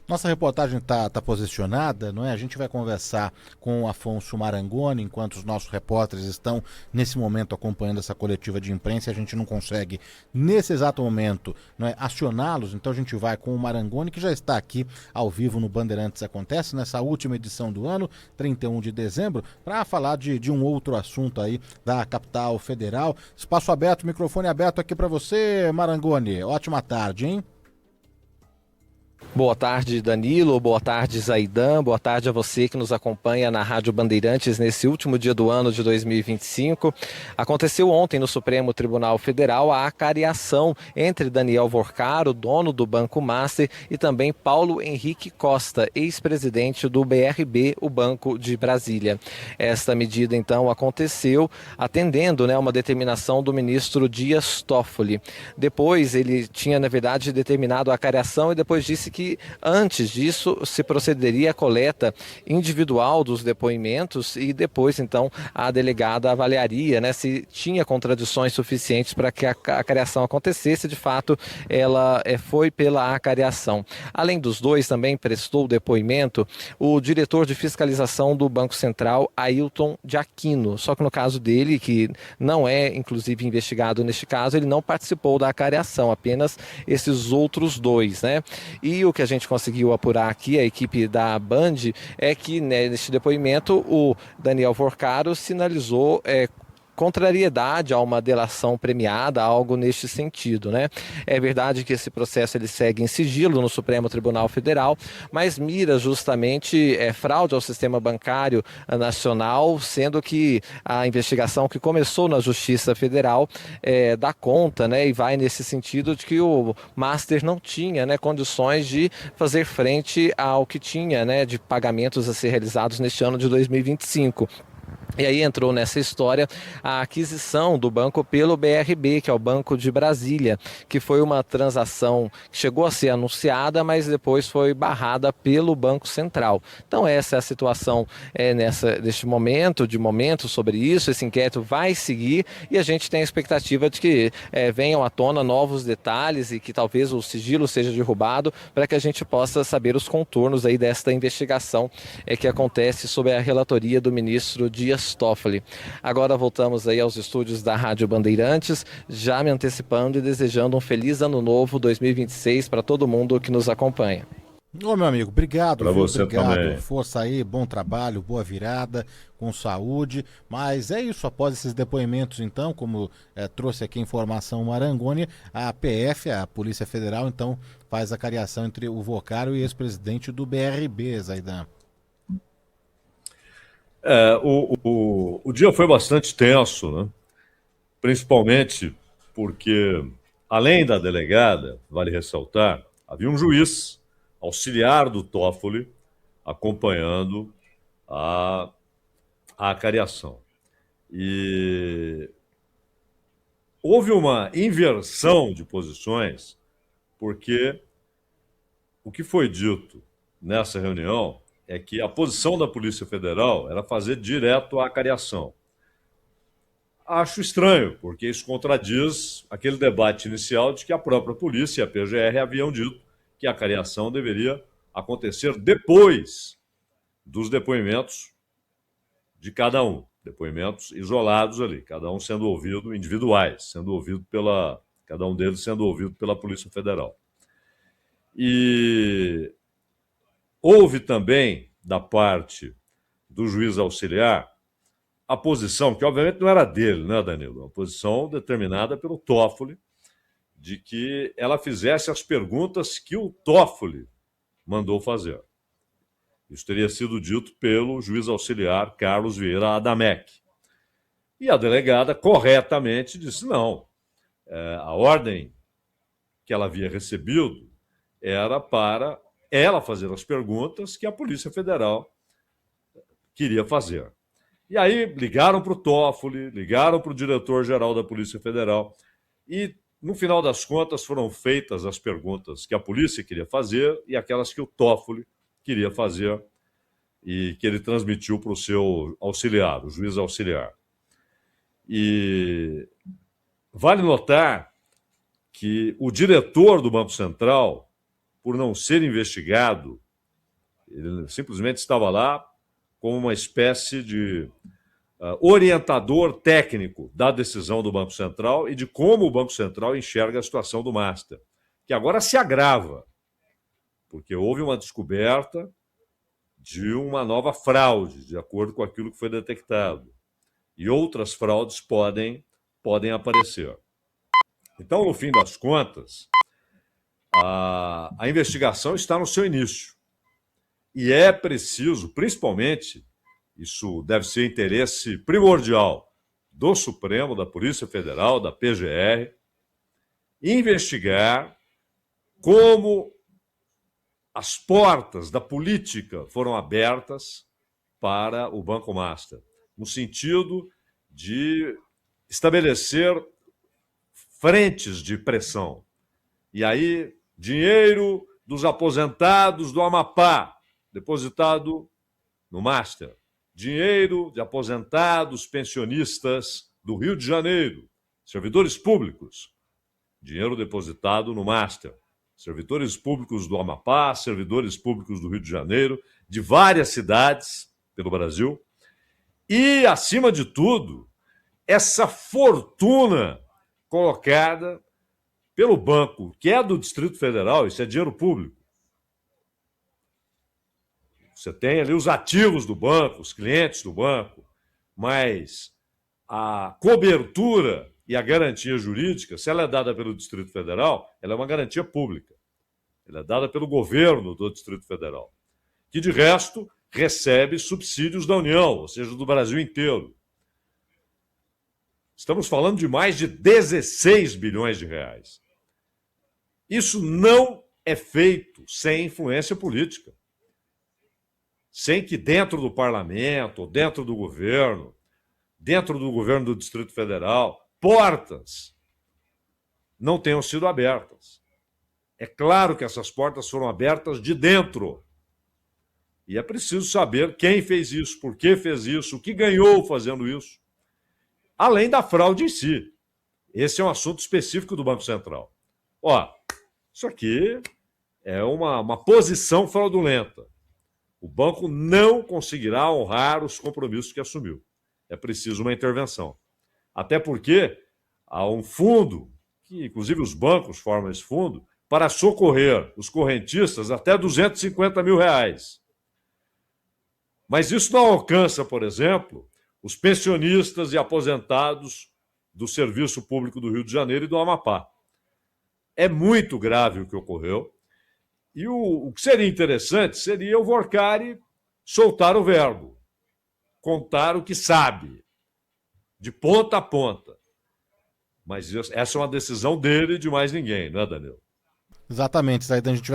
Nossa reportagem está posicionada, não é? A gente vai conversar com o Afonso Marangoni, enquanto os nossos repórteres estão nesse momento acompanhando essa coletiva de imprensa, a gente não consegue, nesse exato momento, não é, acioná-los, então a gente vai com o Marangoni, que já está aqui ao vivo no Bandeirantes Acontece, nessa última edição do ano, 31 de dezembro, para falar de um outro assunto aí da capital federal. Espaço aberto, microfone aberto aqui para você, Marangoni. Ótima tarde, hein? Boa tarde, Danilo. Boa tarde, Zaidan. Boa tarde a você que nos acompanha na Rádio Bandeirantes nesse último dia do ano de 2025. Aconteceu ontem no Supremo Tribunal Federal a acariação entre Daniel Vorcaro, dono do Banco Master, e também Paulo Henrique Costa, ex-presidente do BRB, o Banco de Brasília. Esta medida, então, aconteceu atendendo, uma determinação do ministro Dias Toffoli. Depois, ele tinha, na verdade, determinado a acariação e depois disse que antes disso se procederia à coleta individual dos depoimentos e depois, então, a delegada avaliaria, se tinha contradições suficientes para que a acariação acontecesse. De fato, ela foi pela acariação. Além dos dois, também prestou depoimento o diretor de fiscalização do Banco Central, Ailton de Aquino. Só que no caso dele, que não é, inclusive, investigado neste caso, ele não participou da acariação, apenas esses outros dois, E o que a gente conseguiu apurar aqui, a equipe da Band, é que neste depoimento o Daniel Vorcaro sinalizou contrariedade a uma delação premiada, algo neste sentido, É verdade que esse processo ele segue em sigilo no Supremo Tribunal Federal, mas mira justamente fraude ao sistema bancário nacional, sendo que a investigação que começou na Justiça Federal dá conta, e vai nesse sentido de que o Master não tinha, condições de fazer frente ao que tinha, de pagamentos a ser realizados neste ano de 2025. E aí entrou nessa história a aquisição do banco pelo BRB, que é o Banco de Brasília, que foi uma transação que chegou a ser anunciada, mas depois foi barrada pelo Banco Central. Então essa é a situação neste momento sobre isso. Esse inquérito vai seguir e a gente tem a expectativa de que venham à tona novos detalhes e que talvez o sigilo seja derrubado para que a gente possa saber os contornos aí desta investigação que acontece sob a relatoria do ministro Dias Toffoli. Agora voltamos aí aos estúdios da Rádio Bandeirantes, já me antecipando e desejando um feliz ano novo 2026 para todo mundo que nos acompanha. Ô, meu amigo, obrigado, Para viu? você Obrigado. também. Força aí, bom trabalho, boa virada, com saúde. Mas é isso, após esses depoimentos, então, como trouxe aqui a informação Marangoni, a PF, a Polícia Federal, então, faz a cariação entre o Vocário e ex-presidente do BRB, Zaidan. O dia foi bastante tenso, Principalmente porque, além da delegada, vale ressaltar, havia um juiz auxiliar do Toffoli acompanhando a, a acariação. E houve uma inversão de posições, porque o que foi dito nessa reunião é que a posição da Polícia Federal era fazer direto a acariação. Acho estranho, porque isso contradiz aquele debate inicial de que a própria polícia e a PGR haviam dito que a cariação deveria acontecer depois dos depoimentos de cada um, depoimentos isolados ali, cada um sendo ouvido, individuais, sendo ouvido cada um deles sendo ouvido pela Polícia Federal. E houve também, da parte do juiz auxiliar, a posição, que obviamente não era dele, Danilo? A posição determinada pelo Toffoli, de que ela fizesse as perguntas que o Toffoli mandou fazer. Isso teria sido dito pelo juiz auxiliar Carlos Vieira Adamec. E a delegada corretamente disse não. A ordem que ela havia recebido era para ela fazer as perguntas que a Polícia Federal queria fazer. E aí ligaram para o Toffoli, ligaram para o diretor-geral da Polícia Federal e, no final das contas, foram feitas as perguntas que a polícia queria fazer e aquelas que o Toffoli queria fazer e que ele transmitiu para o seu auxiliar, o juiz auxiliar. E vale notar que o diretor do Banco Central por não ser investigado. Ele simplesmente estava lá como uma espécie de orientador técnico da decisão do Banco Central e de como o Banco Central enxerga a situação do Master, que agora se agrava, porque houve uma descoberta de uma nova fraude, de acordo com aquilo que foi detectado. E outras fraudes podem aparecer. Então, no fim das contas, a investigação está no seu início. E é preciso, principalmente, isso deve ser interesse primordial do Supremo, da Polícia Federal, da PGR, investigar como as portas da política foram abertas para o Banco Master, no sentido de estabelecer frentes de pressão. E aí, dinheiro dos aposentados do Amapá, depositado no Master. Dinheiro de aposentados pensionistas do Rio de Janeiro, servidores públicos. Dinheiro depositado no Master. Servidores públicos do Amapá, servidores públicos do Rio de Janeiro, de várias cidades pelo Brasil. E, acima de tudo, essa fortuna colocada pelo banco, que é do Distrito Federal, isso é dinheiro público. Você tem ali os ativos do banco, os clientes do banco, mas a cobertura e a garantia jurídica, se ela é dada pelo Distrito Federal, ela é uma garantia pública. Ela é dada pelo governo do Distrito Federal, que, de resto, recebe subsídios da União, ou seja, do Brasil inteiro. Estamos falando de mais de 16 bilhões de reais. Isso não é feito sem influência política. Sem que dentro do parlamento, dentro do governo do Distrito Federal, portas não tenham sido abertas. É claro que essas portas foram abertas de dentro. E é preciso saber quem fez isso, por que fez isso, o que ganhou fazendo isso. Além da fraude em si. Esse é um assunto específico do Banco Central. Isso aqui é uma posição fraudulenta. O banco não conseguirá honrar os compromissos que assumiu. É preciso uma intervenção. Até porque há um fundo, que inclusive os bancos formam esse fundo, para socorrer os correntistas até R$250 mil. Mas isso não alcança, por exemplo, os pensionistas e aposentados do Serviço Público do Rio de Janeiro e do Amapá. É muito grave o que ocorreu. E o que seria interessante seria o Vorcari soltar o verbo, contar o que sabe, de ponta a ponta. Mas essa é uma decisão dele e de mais ninguém, não é, Danilo? Exatamente, Zaidan, a gente vai